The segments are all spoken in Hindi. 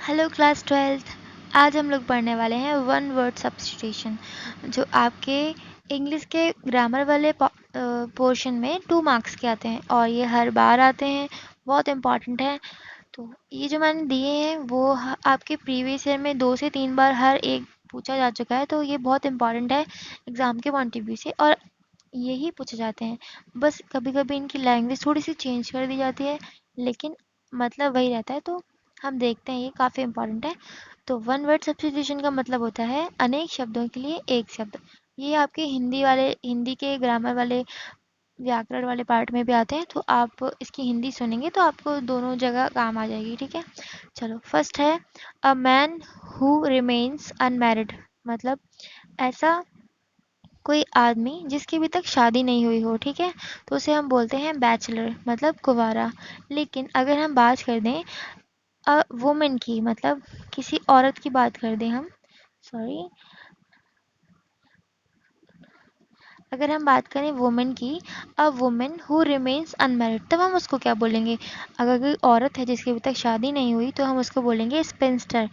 Hello class 12th। आज हम लोग पढ़ने वाले हैं वन वर्ड सब्स्टिट्यूशन, जो आपके इंग्लिश के ग्रामर वाले पोर्शन में 2 मार्क्स के आते हैं और ये हर बार आते हैं, बहुत इम्पॉर्टेंट है। तो ये जो मैंने दिए हैं वो आपके प्रीवियस ईयर में 2 से 3 बार हर एक पूछा जा चुका है, तो ये बहुत इम्पॉर्टेंट है एग्ज़ाम के पॉइंट ऑफ व्यू से, और यही पूछे जाते हैं। बस कभी कभी इनकी लैंग्वेज थोड़ी सी चेंज कर दी जाती है, लेकिन मतलब वही रहता है। तो हम देखते हैं, ये काफ़ी इम्पोर्टेंट है। तो वन वर्ड सब्स्टिट्यूशन का मतलब होता है अनेक शब्दों के लिए एक शब्द। ये आपके हिंदी के ग्रामर वाले व्याकरण वाले पार्ट में भी आते हैं, तो आप इसकी हिंदी सुनेंगे तो आपको दोनों जगह काम आ जाएगी। ठीक है, चलो फर्स्ट है a man who remains unmarried. मतलब ऐसा कोई आदमी जिसकी अभी तक शादी नहीं हुई हो, ठीक है, तो उसे हम बोलते हैं बैचलर, मतलब कुंवारा। लेकिन अगर हम बात कर दें अ वुमन की, मतलब किसी औरत की बात कर दें हम, सॉरी, अगर हम बात करें वुमन की, a woman who remains unmarried, तब हम उसको क्या बोलेंगे? अगर कोई औरत है जिसकी अभी तक शादी नहीं हुई तो हम उसको बोलेंगे स्पिंस्टर,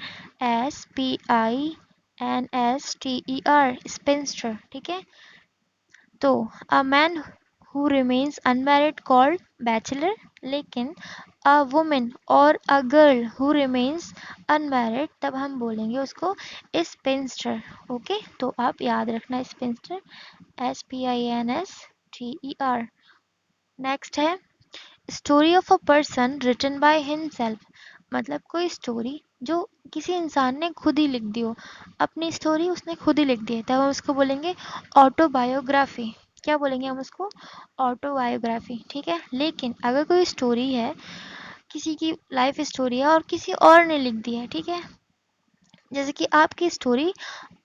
SPINSTER, स्पिंस्टर। ठीक है, तो a man who remains unmarried called bachelor, लेकिन अ वुमन और a girl who remains unmarried, तब हम बोलेंगे उसको स्पिंस्टर। ओके, तो आप याद रखना स्पिंस्टर, SPINSTER। नेक्स्ट है story of a person written by himself. मतलब कोई स्टोरी जो किसी इंसान ने खुद ही लिख दी हो, अपनी स्टोरी उसने खुद ही लिख दी है, तब हम उसको बोलेंगे ऑटोबायोग्राफी। क्या बोलेंगे हम उसको? ऑटोबायोग्राफी। ठीक है, लेकिन अगर कोई स्टोरी है, किसी की लाइफ स्टोरी है और किसी और ने लिख दी है, ठीक है, जैसे कि आपकी स्टोरी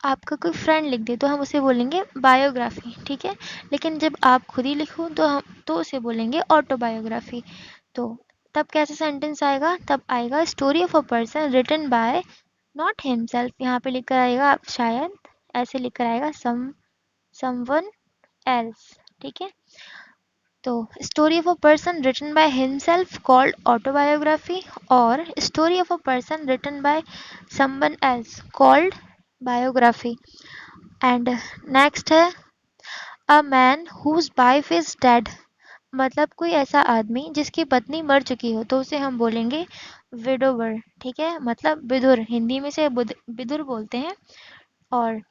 आपका कोई फ्रेंड लिख दे तो हम उसे बोलेंगे बायोग्राफी। ठीक है, लेकिन जब आप खुद ही लिखो तो हम तो उसे बोलेंगे ऑटोबायोग्राफी। तो तब कैसा सेंटेंस आएगा? तब आएगा story of a person written by not himself, यहाँ पे लिख कर आएगा शायद ऐसे लिख कर आएगा समवन एल्स। ठीक है, तो story of a person written by himself called autobiography, और story of a person written by someone else called biography. And next है a man whose wife is dead. मतलब कोई ऐसा आदमी जिसकी पत्नी मर चुकी हो तो उसे हम बोलेंगे विडोवर। ठीक है, मतलब विधुर, हिंदी में से विधुर बोलते हैं। और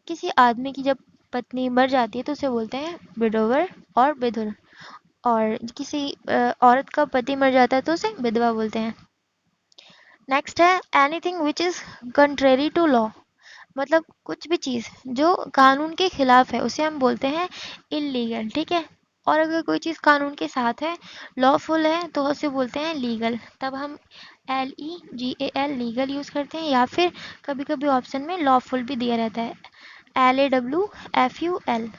किसी आदमी की जब पत्नी मर जाती है तो उसे बोलते हैं विडोवर और विधुर। और किसी औरत का पति मर जाता है तो उसे विधवा बोलते हैं। नेक्स्ट है anything which is contrary to law. मतलब कुछ भी चीज़ जो कानून के खिलाफ है उसे हम बोलते हैं इलीगल। ठीक है, और अगर कोई चीज़ कानून के साथ है, लॉफुल है, तो उसे बोलते हैं लीगल। तब हम LEGAL लीगल यूज़ करते हैं, या फिर कभी कभी ऑप्शन में लॉफुल भी दिया रहता है, LAWFUL।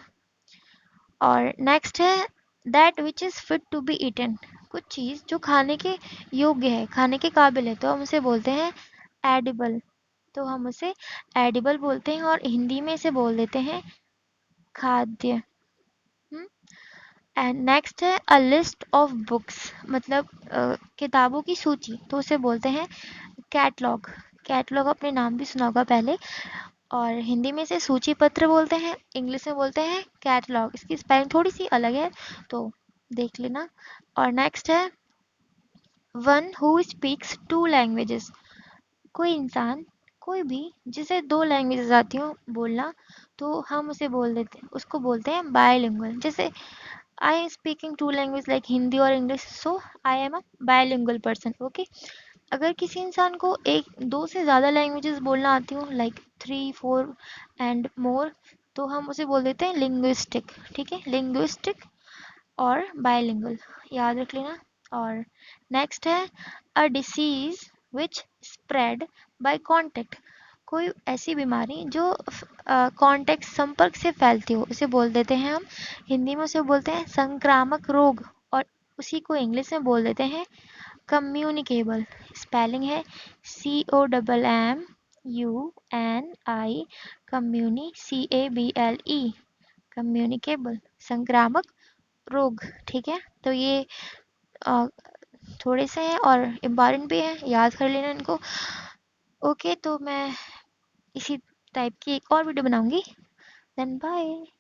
और नेक्स्ट है that which is fit to be eaten. कुछ चीज़ जो खाने के योग्य है, खाने के काबिल है, तो हम उसे बोलते हैं एडिबल। तो हम उसे एडिबल बोलते हैं और हिंदी में इसे बोल देते हैं खाद्य। एंड नेक्स्ट है अ लिस्ट ऑफ बुक्स। मतलब किताबों की सूची, तो उसे बोलते हैं कैटलॉग। कैटलॉग अपने नाम भी सुना होगा पहले, और हिंदी में इसे सूची पत्र बोलते हैं, इंग्लिश में बोलते हैं कैटलॉग। इसकी स्पेलिंग थोड़ी सी अलग है, तो देख लेना। और नेक्स्ट है वन हु स्पीक्स 2 लैंग्वेजेस। कोई इंसान, कोई भी जिसे 2 लैंग्वेजेस आती हो बोलना, तो हम उसे बोल देते हैं, उसको बोलते हैं बायलिंगुअल। जैसे I am speaking 2 language like Hindi और English, so I am a bilingual person. Okay, अगर किसी इंसान को 1 2 से ज़्यादा लैंग्वेजेस बोलना आती हो लाइक 3 4 एंड मोर, तो हम उसे बोल देते हैं लिंग्विस्टिक। ठीक है, लिंग्विस्टिक और बायलिंगुअल, याद रख लेना। और नेक्स्ट है a disease which spread by contact. कोई ऐसी बीमारी जो कांटेक्ट, संपर्क से फैलती हो, उसे बोल देते हैं हम, हिंदी में उसे बोलते हैं संक्रामक रोग, और उसी को इंग्लिश में बोल देते हैं कम्युनिकेबल। स्पेलिंग है COMMUNI, CABLE, कम्युनिकेबल, संक्रामक रोग। ठीक है, तो ये थोड़े से हैं और इम्पॉर्टेंट भी हैं, याद कर लेना इनको। ओके, तो मैं इसी टाइप की एक और वीडियो बनाऊंगी। Then bye.